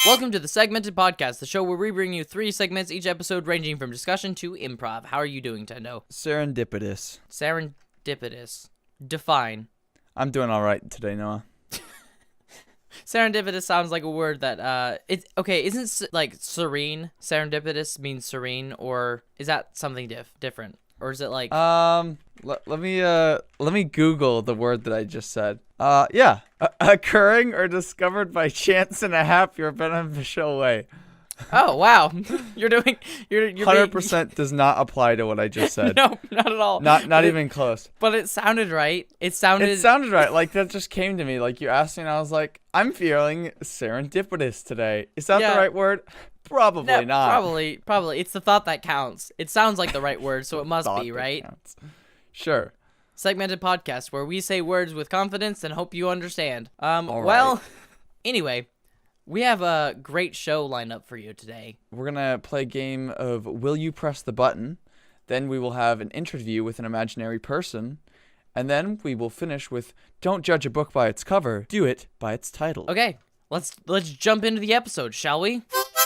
Welcome to the Segmented Podcast, the show where we bring you 3 segments, each episode ranging from discussion to improv. How are you doing, Tendo? Serendipitous. Serendipitous. Define. I'm doing all right today, Noah. Serendipitous sounds like a word that, isn't, like, serene? Serendipitous means serene, or is that something different? Or is it like... Let me Google the word that I just said. Yeah. Occurring or discovered by chance in a happy or beneficial way. Oh, wow. you're 100% does not apply to what I just said. No, not at all. Not even close. But it sounded right. It sounded right. Like, that just came to me. Like, you asked me and I was like, I'm feeling serendipitous today. Is that the right word? Probably not. Probably. It's the thought that counts. It sounds like the right word, so it must be, right? Counts. Sure. Segmented podcast where we say words with confidence and hope you understand. Right. Anyway, we have a great show lined up for you today. We're going to play a game of Will You Press the Button? Then we will have an interview with an imaginary person. And then we will finish with Don't judge a book by its cover, do it by its title. Okay, let's jump into the episode, shall we?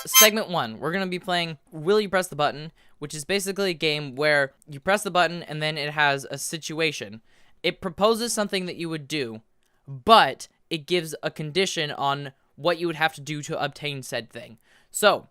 Segment 1, we're going to be playing Will You Press the Button, which is basically a game where you press the button and then it has a situation. It proposes something that you would do, but it gives a condition on what you would have to do to obtain said thing. So,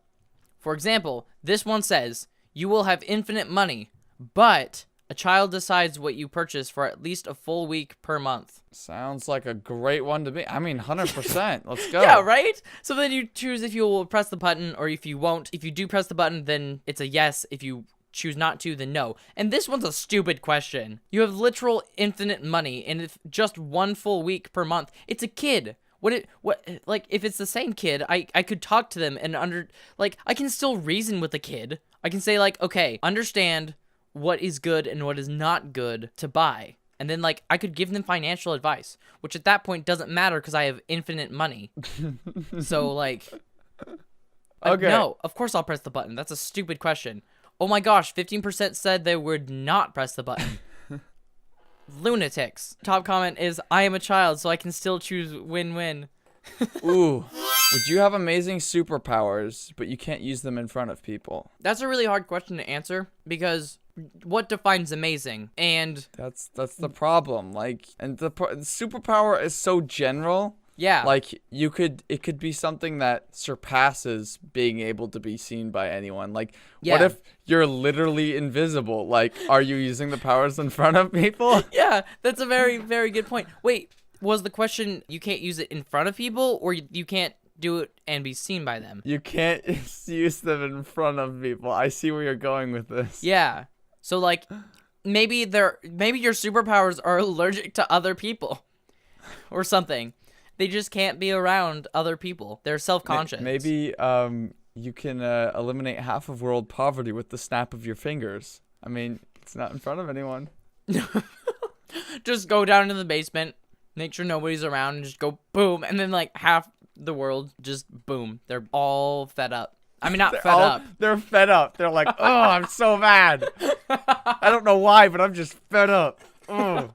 for example, this one says, you will have infinite money, but a child decides what you purchase for at least a full week per month. Sounds like a great one to me. I mean, 100%. Let's go. Yeah, right? So then you choose if you will press the button or if you won't. If you do press the button, then it's a yes. If you choose not to, then no. And this one's a stupid question. You have literal infinite money, and if just one full week per month, it's a kid. If it's the same kid, I could talk to them and I can still reason with the kid. I can say, like, okay, understand what is good and what is not good to buy. And then, like, I could give them financial advice, which at that point doesn't matter because I have infinite money. So, like, okay. No, of course I'll press the button. That's a stupid question. Oh my gosh, 15% said they would not press the button. Lunatics. Top comment is, I am a child, so I can still choose win-win. Ooh. Would you have amazing superpowers, but you can't use them in front of people? That's a really hard question to answer, because what defines amazing? And that's the problem. Like, and the superpower is so general. Yeah. Like, it could be something that surpasses being able to be seen by anyone. Like, yeah. What if you're literally invisible? Like, are you using the powers in front of people? Yeah, that's a very, very good point. Wait, was the question you can't use it in front of people, or you can't do it and be seen by them? You can't use them in front of people. I see where you're going with this. Yeah. So, like, maybe your superpowers are allergic to other people or something. They just can't be around other people. They're self-conscious. Maybe you can eliminate half of world poverty with the snap of your fingers. I mean, it's not in front of anyone. Just go down into the basement, make sure nobody's around, and just go boom. And then, like, half the world just boom. They're all fed up. I mean, not fed up. They're fed up. They're like, oh, I'm so mad. I don't know why, but I'm just fed up. Oh.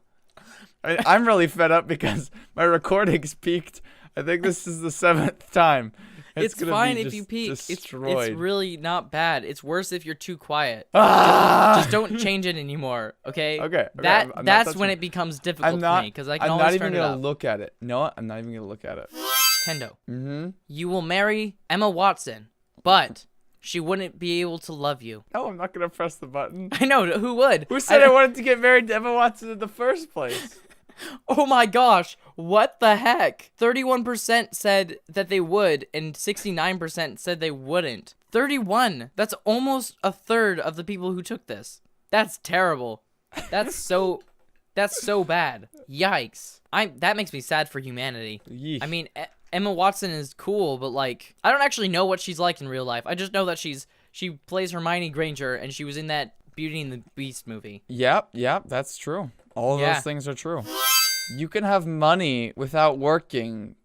I'm really fed up because my recording's peaked. I think this is the 7th time. It's fine if you peak. It's really not bad. It's worse if you're too quiet. Just don't change it anymore, okay? Okay. That's when it becomes difficult for me because I can always turn it up. I'm not even gonna look at it. No, I'm not even gonna look at it. Tendo. Mm-hmm. You will marry Emma Watson, but she wouldn't be able to love you. No, I'm not gonna press the button. I know. Who would? Who said I wanted to get married to Emma Watson in the first place? Oh my gosh, what the heck? 31% said that they would, and 69% said they wouldn't. 31! That's almost a third of the people who took this. That's terrible. That's so bad. Yikes. That makes me sad for humanity. Yeesh. I mean, Emma Watson is cool, but, like, I don't actually know what she's like in real life. I just know that she plays Hermione Granger, and she was in that Beauty and the Beast movie. Yep, that's true. All of those things are true. You can have money without working,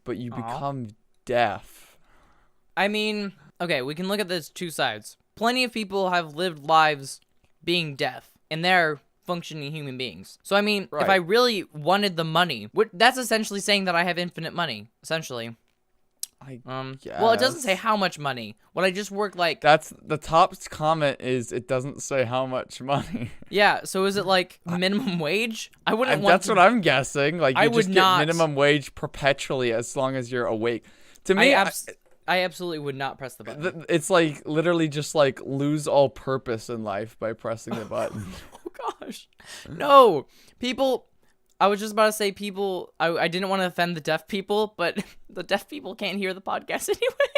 but you become deaf. I mean, okay, we can look at this 2 sides. Plenty of people have lived lives being deaf, and they're functioning human beings. So, I mean, if I really wanted the money, that's essentially saying that I have infinite money, essentially. Well, it doesn't say how much money. What I just worked like. That's the top comment is it doesn't say how much money. Yeah, so is it like minimum wage? I wouldn't want. That's what I'm guessing. Like you just get minimum wage perpetually as long as you're awake. To me, I absolutely would not press the button. It's like literally just like lose all purpose in life by pressing the button. Oh gosh, no, people. I was just about to say people. I didn't want to offend the deaf people, but the deaf people can't hear the podcast anyway.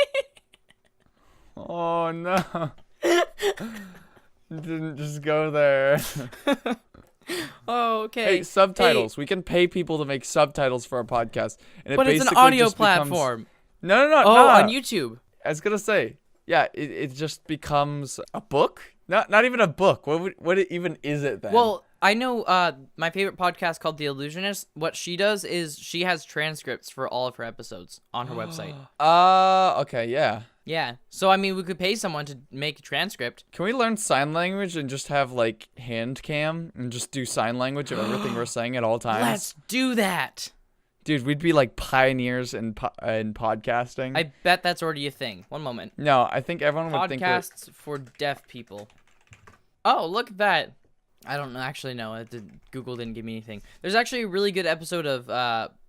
Oh no! Didn't just go there. Oh, okay. Hey, subtitles. Hey. We can pay people to make subtitles for our podcast, and but it's an audio platform. No. Oh, on YouTube. I was gonna say, yeah, it just becomes a book. Not even a book. What even is it then? Well, I know my favorite podcast called The Illusionist. What she does is she has transcripts for all of her episodes on her website. Okay, yeah. Yeah. So I mean, we could pay someone to make a transcript. Can we learn sign language and just have like hand cam and just do sign language of everything we're saying at all times? Let's do that. Dude, we'd be like pioneers in podcasting. I bet that's already a thing. One moment. No, I think everyone would think podcasts for deaf people. Oh, look at that. I don't actually know. Google didn't give me anything. There's actually a really good episode of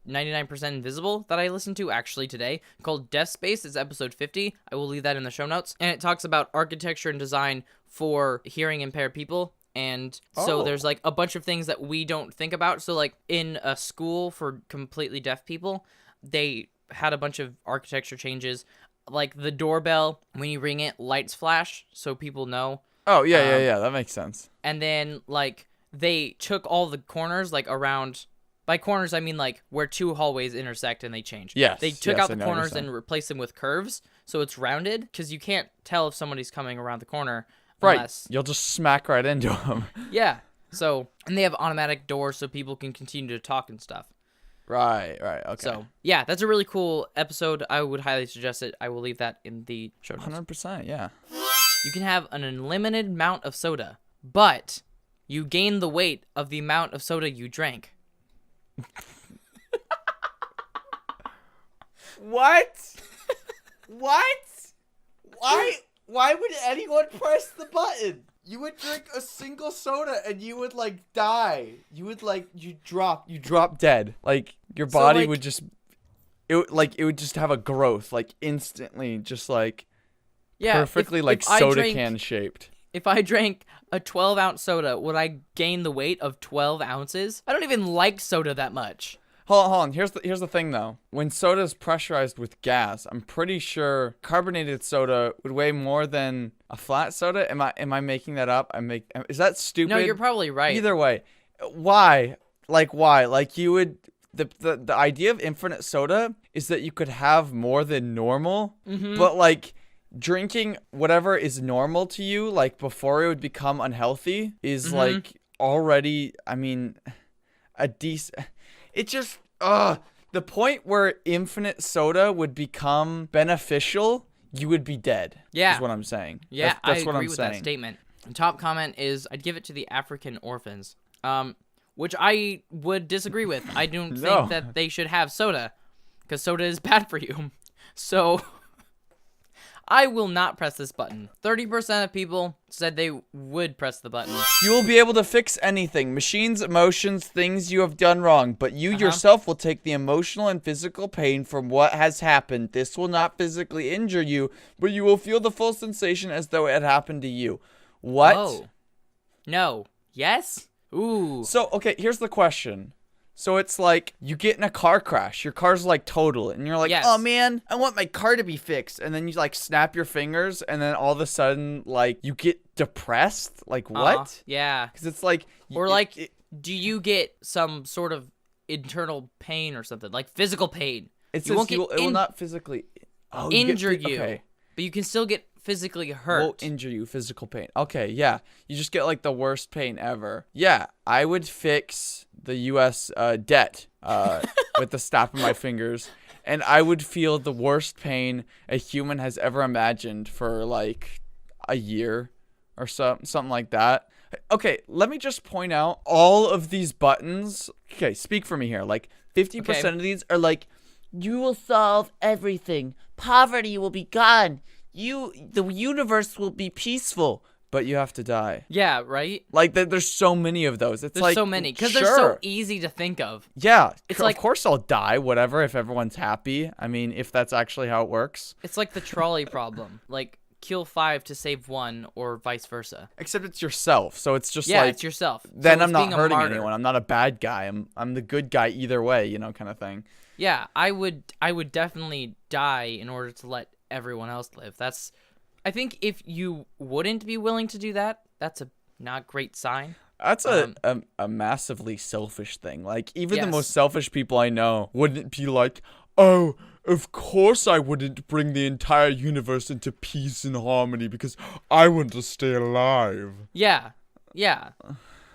99% Invisible that I listened to actually today called Deaf Space. It's episode 50. I will leave that in the show notes. And it talks about architecture and design for hearing impaired people. And so there's like a bunch of things that we don't think about. So like in a school for completely deaf people, they had a bunch of architecture changes. Like the doorbell, when you ring it, lights flash so people know. Oh, yeah. That makes sense. And then like they took all the corners like around. By corners, I mean like where two hallways intersect and they change. Yes. They took out the corners and replaced them with curves. So it's rounded because you can't tell if somebody's coming around the corner. Right, you'll just smack right into them. Yeah, so, and they have automatic doors so people can continue to talk and stuff. Right, okay. So, yeah, that's a really cool episode. I would highly suggest it. I will leave that in the show notes. 100%, yeah. You can have an unlimited amount of soda, but you gain the weight of the amount of soda you drank. What? Why would anyone press the button? You would drink a single soda and you would like die. You would like you drop dead. Like your body would just it would just have a growth like instantly, just like perfectly like soda can shaped. If I drank a 12-ounce soda, would I gain the weight of 12 ounces? I don't even like soda that much. Hold on. Here's the thing though. When soda is pressurized with gas, I'm pretty sure carbonated soda would weigh more than a flat soda. Am I making that up? Is that stupid? No, you're probably right. Either way, why? Like you would. The idea of infinite soda is that you could have more than normal, but like drinking whatever is normal to you, like before it would become unhealthy, is like already. I mean, a decent. It just, the point where infinite soda would become beneficial, you would be dead. Yeah. Is what I'm saying. Yeah, that's I what agree I'm with saying. that statement. The top comment is, I'd give it to the African orphans, which I would disagree with. I don't think that they should have soda, because soda is bad for you. So, I will not press this button. 30% of people said they would press the button. You will be able to fix anything. Machines, emotions, things you have done wrong. But you yourself will take the emotional and physical pain from what has happened. This will not physically injure you, but you will feel the full sensation as though it had happened to you. What? Oh. No. Yes? Ooh. So, okay, here's the question. So it's like you get in a car crash, your car's like total, and you're like, oh man, I want my car to be fixed. And then you like snap your fingers, and then all of a sudden, like you get depressed. Like what? Yeah. Because it's like, or like, do you get some sort of internal pain or something, like physical pain? It says it will not physically injure you, but you can still get physically hurt. Won't injure you, physical pain. Okay, yeah, you just get like the worst pain ever. Yeah, I would fix the U.S. Debt with the snap of my fingers, and I would feel the worst pain a human has ever imagined for like a year or something like that. Okay, let me just point out all of these buttons. Okay, speak for me here. Like 50% of these are like, you will solve everything poverty will be gone. The universe will be peaceful. But you have to die. Yeah, right? Like, there's so many of those. It's There's like, so many. Because sure. they're so easy to think of. Yeah. It's of like, course I'll die, whatever, if everyone's happy. I mean, if that's actually how it works. it's like the trolley problem. Like, kill 5 to save 1, or vice versa. Except it's yourself. So it's just Yeah, like, it's yourself. then So I'm it's not being a hurting martyr. anyone. I'm not a bad guy. I'm the good guy either way, you know, kind of thing. Yeah, I would definitely die in order to let everyone else live. I think if you wouldn't be willing to do that, that's a not great sign. That's a massively selfish thing. Like, even the Yes. most selfish people I know wouldn't be like, oh, of course I wouldn't bring the entire universe into peace and harmony because I want to stay alive. Yeah.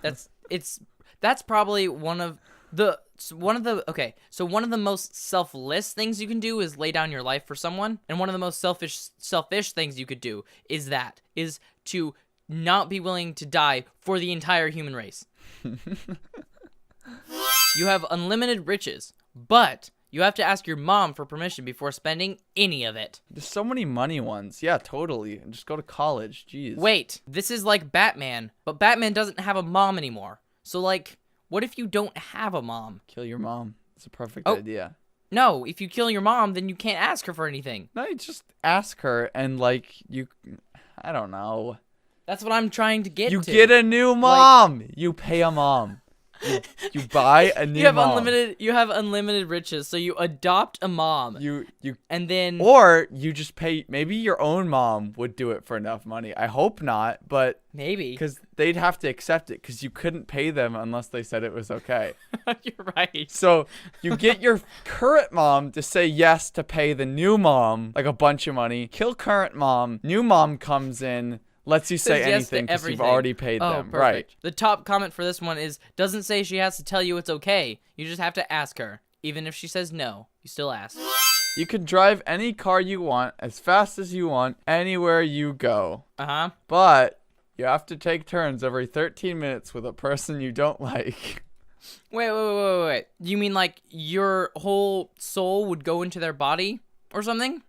That's probably one of the most selfless things you can do is lay down your life for someone, and one of the most selfish things you could do is to not be willing to die for the entire human race. You have unlimited riches, but you have to ask your mom for permission before spending any of it. There's so many money ones. Yeah, totally. Just go to college. Jeez. Wait, this is like Batman, but Batman doesn't have a mom anymore. So, like, what if you don't have a mom? Kill your mom. It's a perfect Oh. idea. No, if you kill your mom, then you can't ask her for anything. No, you just ask her and, like, I don't know. That's what I'm trying to get You to. get a new mom. You pay a mom. You buy a new You have mom. unlimited riches, so you adopt a mom. You And then Or you just pay. Maybe your own mom would do it for enough money. I hope not, but maybe. because they'd have to accept it because you couldn't pay them unless they said it was okay. You're right. So you get your current mom to say yes to pay the new mom like a bunch of money. Kill current mom. New mom comes in. Lets you say Says yes to anything because you've everything. already paid Oh, them. perfect. Right. The top comment for this one is, doesn't say she has to tell you it's okay. You just have to ask her. Even if she says no, you still ask. You can drive any car you want as fast as you want anywhere you go. Uh-huh. But you have to take turns every 13 minutes with a person you don't like. Wait. You mean like your whole soul would go into their body or something?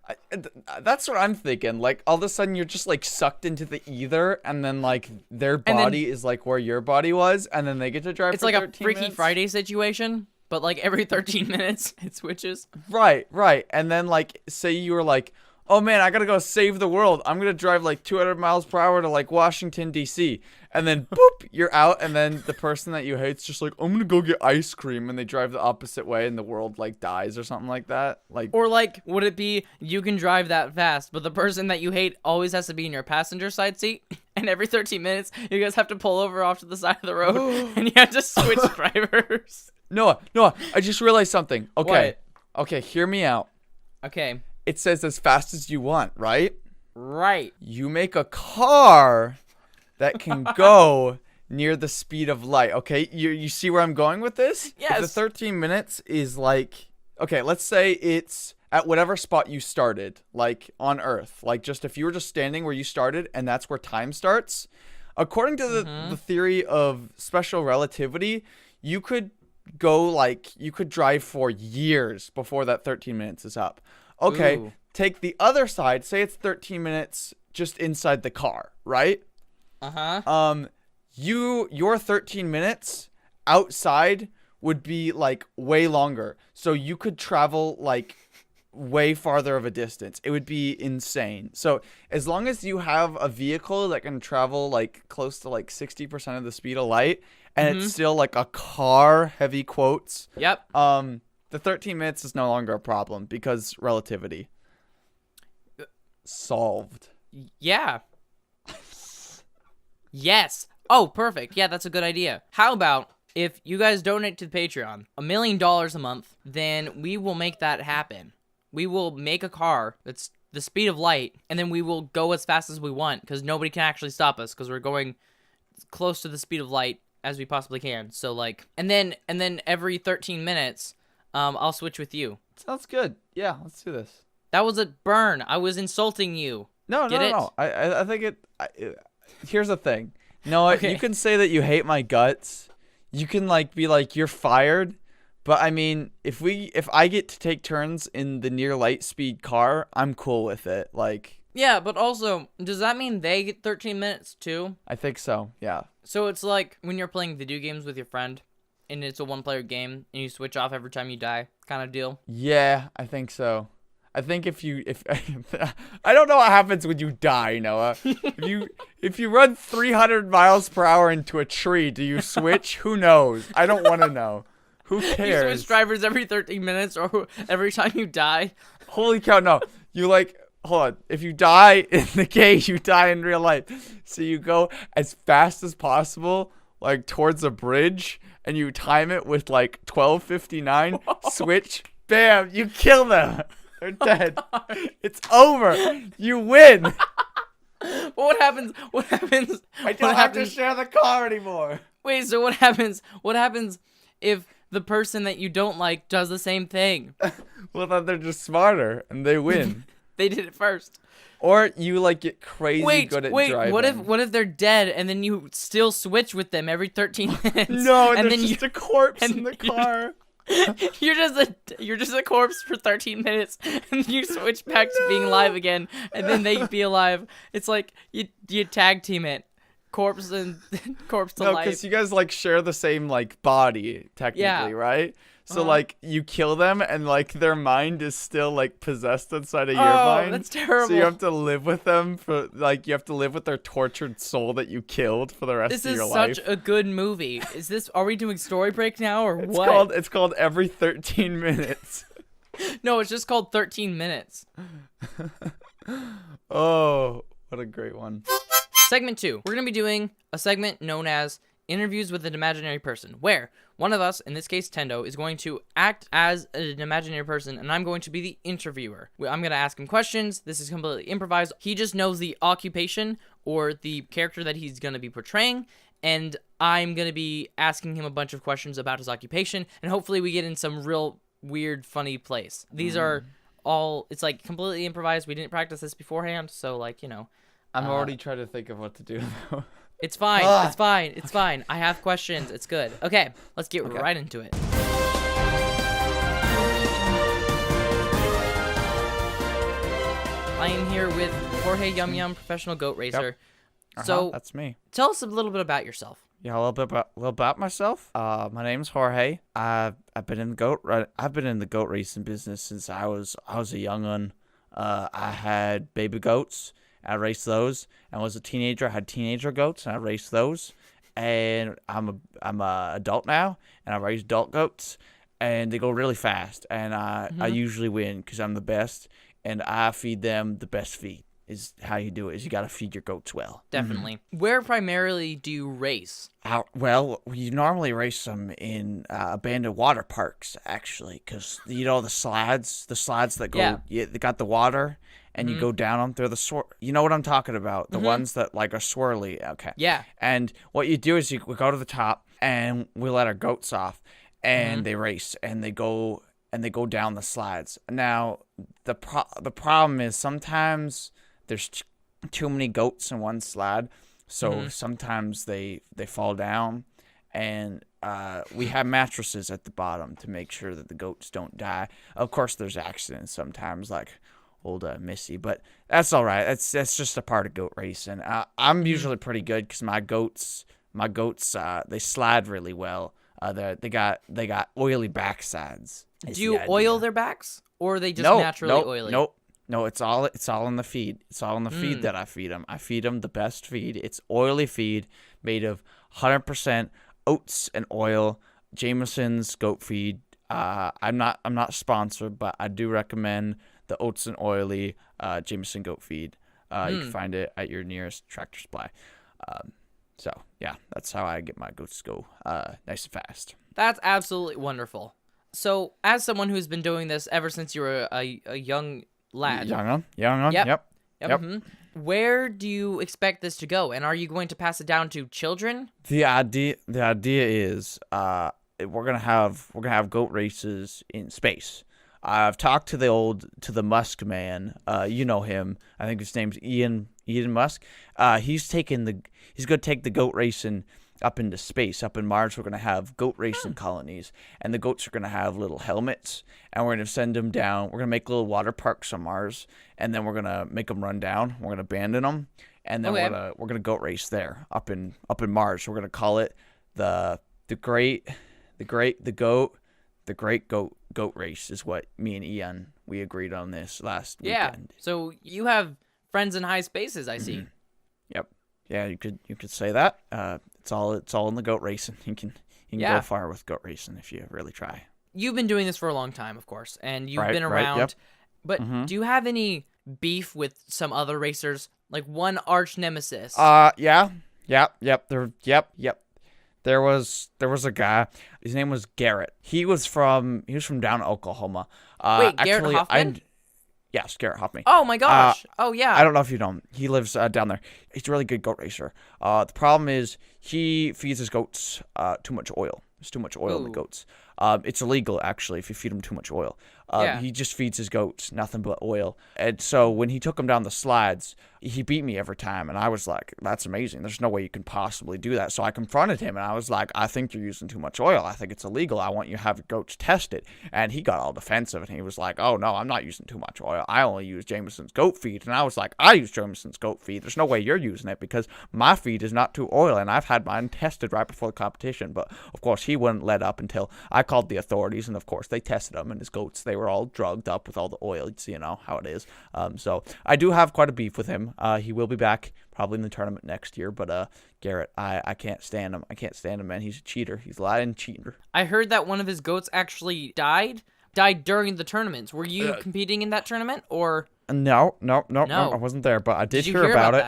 That's what I'm thinking. Like, all of a sudden, you're just, like, sucked into the ether, and then, like, their then- body is, like, where your body was, and then they get to drive It's for like a 13 Freaky minutes. Friday situation, but like every 13 minutes it switches. Right. And then, like, say you were like, oh, man, I gotta go save the world. I'm gonna drive, like, 200 miles per hour to, like, Washington, D.C., and then, boop, you're out, and then the person that you hate's just like, I'm gonna go get ice cream, and they drive the opposite way, and the world, like, dies or something like that. Like, Or like, would it be you can drive that fast, but the person that you hate always has to be in your passenger side seat, and every 13 minutes you guys have to pull over off to the side of the road, and you have to switch drivers. Noah, I just realized something. Okay. Okay, hear me out. Okay. It says as fast as you want, right? Right. You make a car that can go near the speed of light. Okay, you see where I'm going with this? Yes. If the 13 minutes is like, okay, let's say it's at whatever spot you started, like on Earth. Like, just if you were just standing where you started and that's where time starts. According to the theory of special relativity, you could drive for years before that 13 minutes is up. Okay, Ooh. take the other side. Say it's 13 minutes just inside the car, right? Uh-huh. Your 13 minutes outside would be like way longer. So you could travel like way farther of a distance. It would be insane. So as long as you have a vehicle that can travel like close to like 60% of the speed of light, and it's still like a car, heavy quotes. Yep. The 13 minutes is no longer a problem because relativity. Solved. Yeah. Yes. Oh, perfect. Yeah, that's a good idea. How about if you guys donate to the Patreon $1 million a month, then we will make that happen. We will make a car that's the speed of light, and then we will go as fast as we want because nobody can actually stop us because we're going close to the speed of light as we possibly can. So like, and then every 13 minutes, I'll switch with you. Sounds good. Yeah, let's do this. That was a burn. I was insulting you. No. I think here's the thing. No, Okay. you can say that you hate my guts. You can like be like, you're fired, But I mean, if I get to take turns in the near light speed car, I'm cool with it. Like, Yeah, but also, does that mean they get 13 minutes too? I think so. Yeah. So it's like when you're playing video games with your friend, and it's a one-player game, and you switch off every time you die, kind of deal. Yeah, I think so. I think if I don't know what happens when you die, Noah. If you run 300 miles per hour into a tree, do you switch? Who knows? I don't want to know. Who You cares? switch drivers every 13 minutes or every time you die. Holy cow! No, you like. Hold on. If you die in the game, you die in real life. So you go as fast as possible, like towards a bridge, and you time it with like 12:59. Switch. Bam! You kill them. They're dead. It's over. You win. But what happens? What happens? I don't have to share the car anymore. Wait, so what happens? What happens if the person that you don't like does the same thing? Well, then they're just smarter and they win. They did it first. Or you like get crazy good at driving. What if they're dead and then you still switch with them every 13 minutes? No, and then there's just a corpse and in the you- car. You're just a corpse for 13 minutes, and you switch back to being alive again, and then they be alive. It's like you tag team it, corpse and corpse to No, life. because you guys like share the same like body technically, Yeah. right? So Uh-huh. like you kill them and like their mind is still like possessed inside of your Oh, mind. that's terrible. So you have to live with them for like you have to live with their tortured soul that you killed for the rest This of is your such life. a good movie. Are we doing story break now or what? It's called Every 13 Minutes. No, it's just called 13 minutes. Oh, what a great one. Segment 2. We're going to be doing a segment known as Interviews with an Imaginary Person, where one of us, in this case Tendo, is going to act as an imaginary person, and I'm going to be the interviewer. I'm going to ask him questions. This is completely improvised. He just knows the occupation or the character that he's going to be portraying, and I'm going to be asking him a bunch of questions about his occupation, and hopefully we get in some real weird, funny place. These are all, it's like completely improvised. We didn't practice this beforehand, so like, you know. I'm already trying to think of what to do now. It's fine. Ah. It's fine. It's fine. I have questions. It's good. Okay, let's get right into it. I am here with Jorge Yum Yum, professional goat racer. So, that's me. tell us a little bit about yourself. Yeah, a little about myself. My name's Jorge. I've been in the goat racing business since I was a young un. I had baby goats. I raced those. And was a teenager. I had teenager goats, and I raced those. And I'm a adult now, and I race adult goats, and they go really fast. And I usually win because I'm the best, and I feed them the best feed. Is how you do it. Is you got to feed your goats well. Definitely. Where primarily do you race? Well, we normally race them in abandoned water parks, actually, because you know the slides that go. Yeah, they got the water, and you go down them. They're the You know what I'm talking about? The ones that like are swirly. Okay. Yeah. And what you do is we go to the top, and we let our goats off, and they race, and they go down the slides. Now the problem is sometimes there's too many goats in one slide, so sometimes they fall down, and we have mattresses at the bottom to make sure that the goats don't die. Of course, there's accidents sometimes, like old Missy, but that's all right. That's just a part of goat racing. I'm usually pretty good because my goats they slide really well. They got oily backsides. Do you oil their backs, or are they just naturally oily? No, it's all in the feed. It's all in the feed that I feed them. I feed them the best feed. It's oily feed made of 100% oats and oil. Jameson's goat feed. I'm not sponsored, but I do recommend the oats and oily Jameson goat feed. You can find it at your nearest Tractor Supply. So yeah, that's how I get my goats to go nice and fast. That's absolutely wonderful. So, as someone who's been doing this ever since you were a young lad. Young on. Yep. Where do you expect this to go, and are you going to pass it down to children? The idea is we're gonna have goat races in space. I've talked to the Musk man. You know him. I think his name's Elon Musk. He's gonna take the goat racing up into space. Up in Mars, we're going to have goat racing colonies, and the goats are going to have little helmets, and we're going to send them down. We're going to make little water parks on Mars, and then we're going to make them run down. We're going to abandon them, and then we're gonna goat race there up in Mars. We're going to call it the great goat race is what me and Ian, we agreed on this last weekend. So you have friends in high spaces, I see. Yep. Yeah, you could say that. It's all in the goat racing. You can go far with goat racing if you really try. You've been doing this for a long time, of course, and you've been Right, around. yep. But do you have any beef with some other racers? Like one arch nemesis? Yep. There was a guy. His name was Garrett. He was from down in Oklahoma. Wait, actually, Garrett Hoffman? Yes, Garrett Hoffman. Oh my gosh! Oh yeah. I don't know if you know him. He lives down there. He's a really good goat racer. The problem is he feeds his goats too much oil. There's too much oil in the goats. It's illegal, actually, if you feed them too much oil. He just feeds his goats nothing but oil. And so when he took them down the slides, he beat me every time. And I was like, that's amazing. There's no way you can possibly do that. So I confronted him, and I was like, I think you're using too much oil. I think it's illegal. I want you to have your goats tested. And he got all defensive, and he was like, oh, no, I'm not using too much oil. I only use Jameson's goat feed. And I was like, I use Jameson's goat feed. There's no way you're using it because my feed is not too oil, and I've had mine tested right before the competition. But, of course, he wouldn't let up until I called the authorities, and, of course, they tested him, and his goats, they were all drugged up with all the oil. You know how it is. So I do have quite a beef with him. He will be back probably in the tournament next year, but Garrett, I can't stand him. I can't stand him, man. He's a cheater. He's a lying cheater. I heard that one of his goats actually died during the tournaments. Were you competing in that tournament, or? No, I wasn't there, but I did hear about it.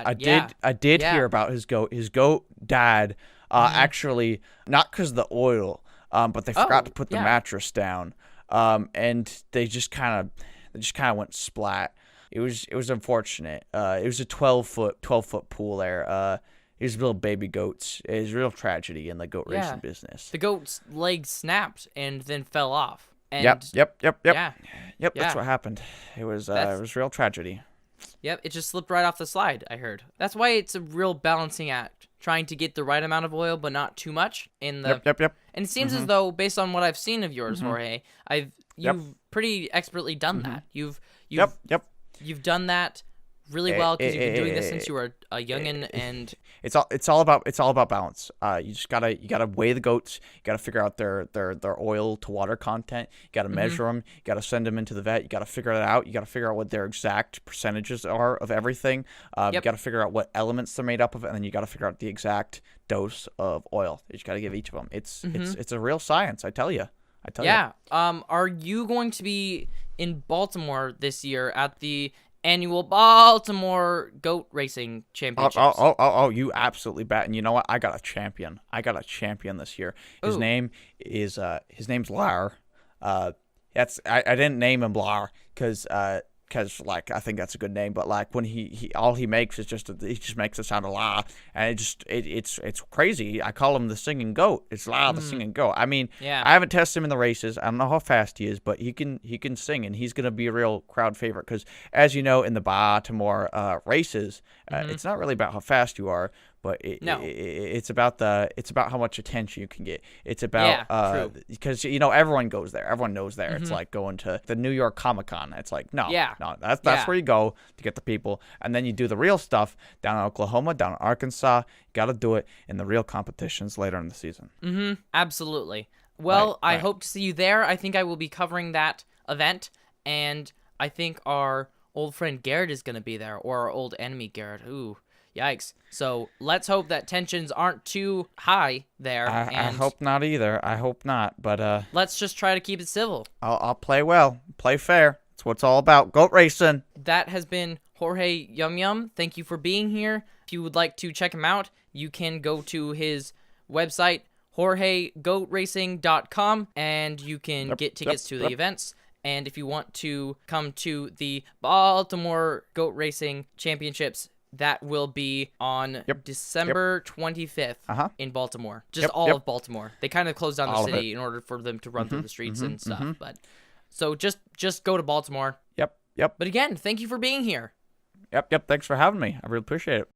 I did hear about his goat. His goat died, actually, not because of the oil, but they forgot to put the mattress down, and they just kind of went splat. It was unfortunate. It was a 12-foot pool there. It was little baby goats. It was a real tragedy in the goat racing business. The goat's leg snapped and then fell off. And Yep. Yeah. That's what happened. It was real tragedy. Yep, it just slipped right off the slide, I heard. That's why it's a real balancing act, trying to get the right amount of oil but not too much in the Yep. And it seems as though, based on what I've seen of yours, Jorge, you've pretty expertly done that. You've done that really well because you've been doing this since you were a youngin', and it's all about balance. You gotta weigh the goats. You gotta figure out their oil to water content. You gotta measure them. You gotta send them into the vet. You gotta figure it out. You gotta figure out what their exact percentages are of everything. You gotta figure out what elements they're made up of, and then you gotta figure out the exact dose of oil. You just gotta give each of them. It's a real science. I tell you. Are you going to be in Baltimore this year at the annual Baltimore Goat Racing Championships? Oh, you absolutely bet. And you know what? I got a champion this year. His name's Lar. I didn't name him Lar because like I think that's a good name, but like when he all he makes is he just makes it sound a la, and it's crazy. I call him the singing goat. It's La the singing goat. I mean, I haven't tested him in the races. I don't know how fast he is, but he can sing, and he's gonna be a real crowd favorite because, as you know, in the Baltimore races, it's not really about how fast you are, but it's about how much attention you can get. It's about because everyone goes there. Everyone knows there. It's like going to the New York Comic-Con. It's like no, that's where you go to get the people, and then you do the real stuff down in Oklahoma, down in Arkansas. You got to do it in the real competitions later in the season. Absolutely. Well, I hope to see you there. I think I will be covering that event, and I think our old friend Garrett is going to be there, or our old enemy Garrett. Ooh. Yikes. So let's hope that tensions aren't too high there. I hope not either. I hope not. But let's just try to keep it civil. I'll play well. Play fair. That's what it's all about. Goat racing. That has been Jorge Yum Yum. Thank you for being here. If you would like to check him out, you can go to his website, jorgegoatracing.com, and you can get tickets to the events. And if you want to come to the Baltimore Goat Racing Championships, that will be on December 25th in Baltimore. Just all of Baltimore. They kind of closed down the city in order for them to run through the streets and stuff. But so just go to Baltimore. Yep. But again, thank you for being here. Yep. Thanks for having me. I really appreciate it.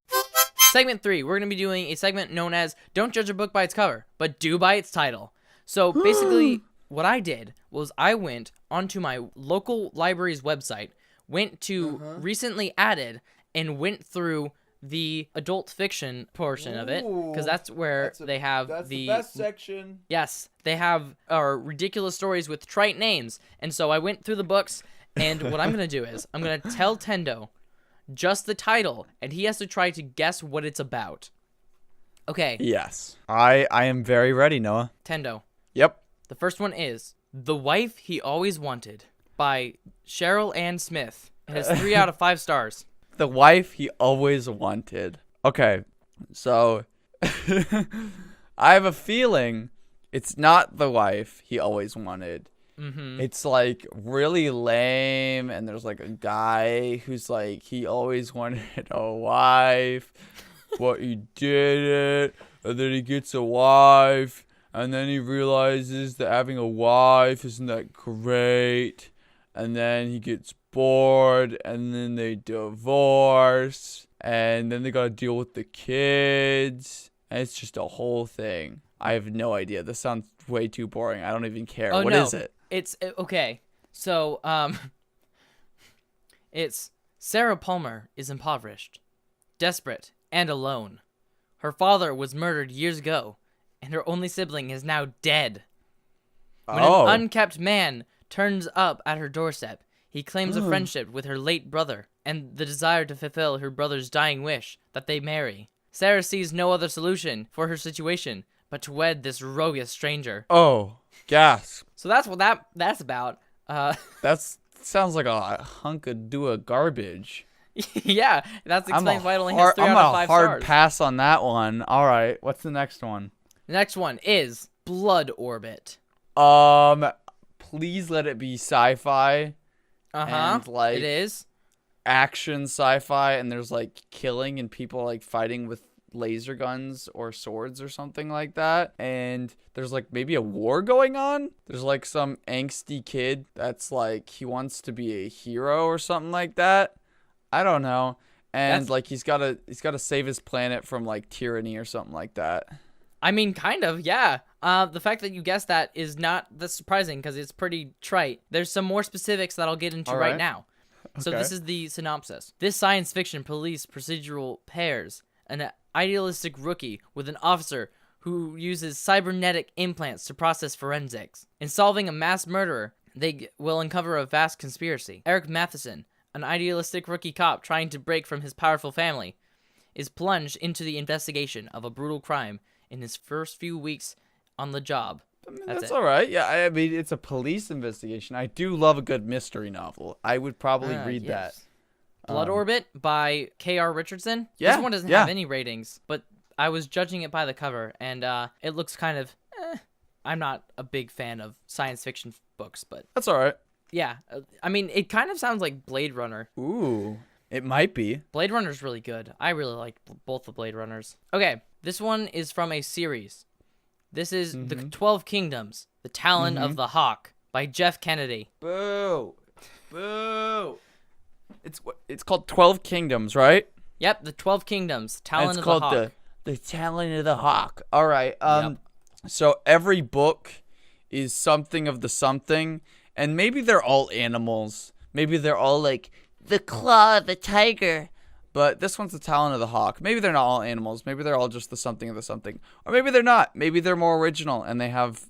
Segment 3, we're going to be doing a segment known as Don't Judge a Book by its Cover, but Do by its Title. So basically, what I did was I went onto my local library's website, went to recently added, and went through the adult fiction portion of it, because that's where they have That's the best section. Yes, they have ridiculous stories with trite names. And so I went through the books, and what I'm going to do is I'm going to tell Tendo just the title, and he has to try to guess what it's about. Okay. Yes. I am very ready, Noah. Tendo. Yep. The first one is The Wife He Always Wanted by Cheryl Ann Smith. It has 3 out of 5 stars. The Wife He Always Wanted. Okay, so I have a feeling it's not the wife he always wanted. Mm-hmm. It's like really lame, and there's like a guy who's like, he always wanted a wife, but he didn't, and then he gets a wife, and then he realizes that having a wife isn't that great, and then he gets bored, and then they divorce, and then they gotta deal with the kids, and it's just a whole thing. I have no idea. This sounds way too boring. I don't even care. Oh, What no. is it? It's okay. So, it's Sarah Palmer is impoverished, desperate, and alone. Her father was murdered years ago, and her only sibling is now dead. When an unkept man turns up at her doorstep, he claims a friendship with her late brother and the desire to fulfill her brother's dying wish that they marry. Sarah sees no other solution for her situation but to wed this roguish stranger. Oh, gasp. So that's what that's about. That sounds like a hunk of garbage. Yeah, that's explains why it only has 3 out of 5 I'm a hard stars. pass on that one. All right, what's the next one? The next one is Blood Orbit. Please let it be sci-fi. And, like, it is. Action sci-fi, and there's like killing and people like fighting with laser guns or swords or something like that, and there's like maybe a war going on. There's like some angsty kid that's like he wants to be a hero or something like that. I don't know. And like he's gotta save his planet from like tyranny or something like that. I mean, kind of, yeah. The fact that you guessed that is not that surprising because it's pretty trite. There's some more specifics that I'll get into right now. So this is the synopsis. This science fiction police procedural pairs an idealistic rookie with an officer who uses cybernetic implants to process forensics. In solving a mass murderer, they will uncover a vast conspiracy. Eric Matheson, an idealistic rookie cop trying to break from his powerful family, is plunged into the investigation of a brutal crime in his first few weeks on the job. I mean, that's all right. Yeah, I mean, it's a police investigation. I do love a good mystery novel. I would probably read that. Blood Orbit by K.R. Richardson. Yeah, this one doesn't have any ratings, but I was judging it by the cover, and it looks kind of... I'm not a big fan of science fiction books, but... That's all right. Yeah, I mean, it kind of sounds like Blade Runner. Ooh, it might be. Blade Runner's really good. I really like both the Blade Runners. Okay, this one is from a series. This is The 12 Kingdoms, The Talon of the Hawk by Jeff Kennedy. Boo. Boo. It's called 12 Kingdoms, right? Yep, The 12 Kingdoms, Talon of the Hawk. It's called the Talon of the Hawk. All right. So every book is something of the something, and maybe they're all animals. Maybe they're all like the claw of the tiger. But this one's the Talon of the Hawk. Maybe they're not all animals. Maybe they're all just the something of the something. Or maybe they're not. Maybe they're more original and they have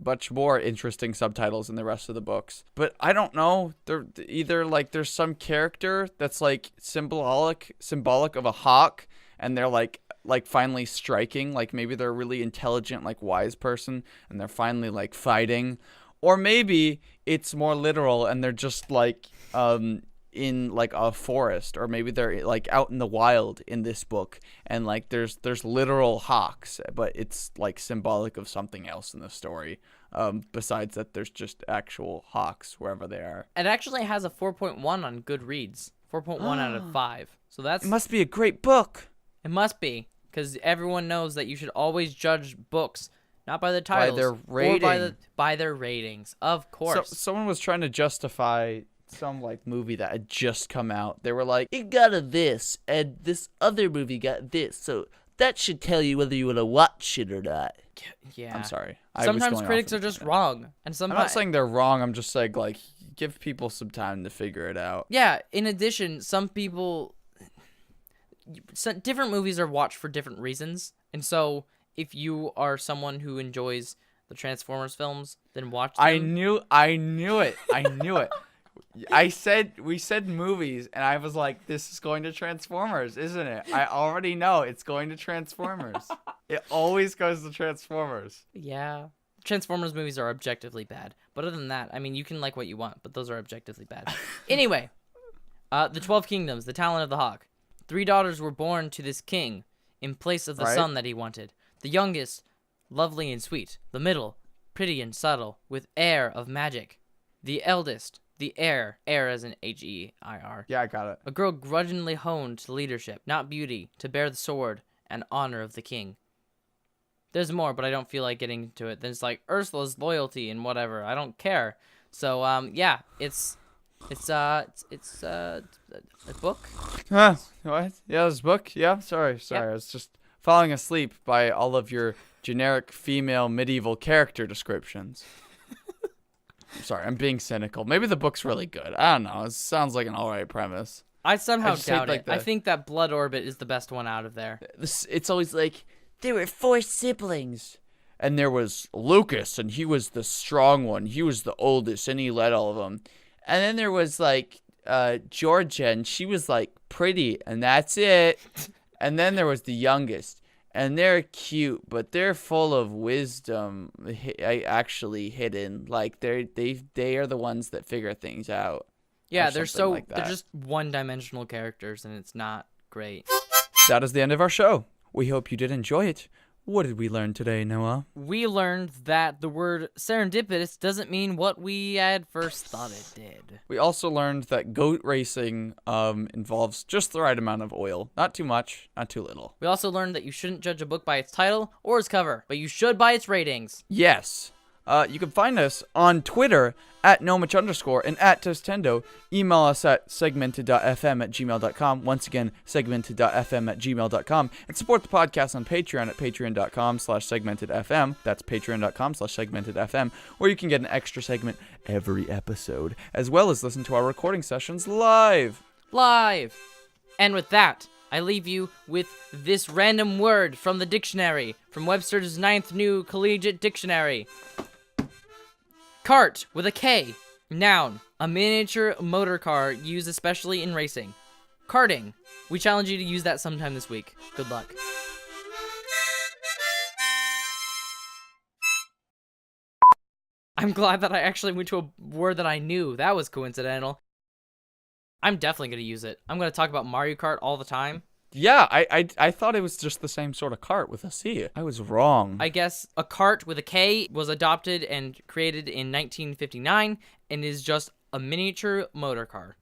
much more interesting subtitles in the rest of the books. But I don't know. They're either like there's some character that's like symbolic of a hawk, and they're like finally striking. Like maybe they're a really intelligent, like wise person, and they're finally like fighting. Or maybe it's more literal and they're just like in like a forest, or maybe they're like out in the wild in this book, and like there's literal hawks, but it's like symbolic of something else in the story, besides that there's just actual hawks wherever they are. It actually has a 4.1 on Goodreads. 4.1 out of 5. So that's... It must be a great book. It must be, because everyone knows that you should always judge books not by the titles, by their rating. or by their ratings, of course. So someone was trying to justify some like movie that had just come out. They were like, it got a this, and this other movie got this, so that should tell you whether you want to watch it or not. Yeah. I'm sorry. I was Sometimes going critics off are of just that. wrong, and I'm sometimes not saying they're wrong. I'm just saying like give people some time to figure it out. yeah. In addition, some people, different movies are watched for different reasons, and so if you are someone who enjoys the Transformers films, then watch them. I knew it. I knew it. We said movies, and I was like, this is going to Transformers, isn't it? I already know it's going to Transformers. It always goes to Transformers. Yeah. Transformers movies are objectively bad. But other than that, I mean, you can like what you want, but those are objectively bad. Anyway, the 12 Kingdoms, the Talon of the Hawk. 3 daughters were born to this king in place of the son that he wanted. The youngest, lovely and sweet. The middle, pretty and subtle, with air of magic. The eldest, the heir as in H-E-I-R. Yeah, I got it. A girl grudgingly honed to leadership, not beauty, to bear the sword and honor of the king. There's more, but I don't feel like getting into it. Then it's like Ursula's loyalty and whatever. I don't care. So yeah, it's a book. Huh? What? Yeah, this book. Yeah, sorry. Yep. I was just falling asleep by all of your generic female medieval character descriptions. I'm sorry, I'm being cynical. Maybe the book's really good. I don't know. It sounds like an alright premise. I somehow just hate, doubt like, it. I think that Blood Orbit is the best one out of there. It's always like, there were 4 siblings. And there was Lucas, and he was the strong one. He was the oldest, and he led all of them. And then there was, like, Georgia, and she was, like, pretty, and that's it. And then there was the youngest. And they're cute, but they're full of wisdom, actually hidden. Like, they are the ones that figure things out. Yeah, or they're something like they're that. just one-dimensional characters, and it's not great. That is the end of our show. We hope you did enjoy it. What did we learn today, Noah? We learned that the word serendipitous doesn't mean what we at first thought it did. We also learned that goat racing involves just the right amount of oil. Not too much, not too little. We also learned that you shouldn't judge a book by its title or its cover, but you should by its ratings. Yes. You can find us on Twitter at Nomich_ and at Tendo. Email us at segmented.fm@gmail.com. Once again, segmented.fm@gmail.com. And support the podcast on Patreon at patreon.com/segmentedfm. That's patreon.com/segmentedfm, where you can get an extra segment every episode, as well as listen to our recording sessions live. And with that, I leave you with this random word from the dictionary, from Webster's 9th New Collegiate Dictionary. Cart with a K. Noun. A miniature motor car used especially in racing. Karting. We challenge you to use that sometime this week. Good luck. I'm glad that I actually went to a word that I knew. That was coincidental. I'm definitely going to use it. I'm going to talk about Mario Kart all the time. Yeah, I thought it was just the same sort of cart with a C. I was wrong. I guess a cart with a K was adopted and created in 1959 and is just a miniature motor car.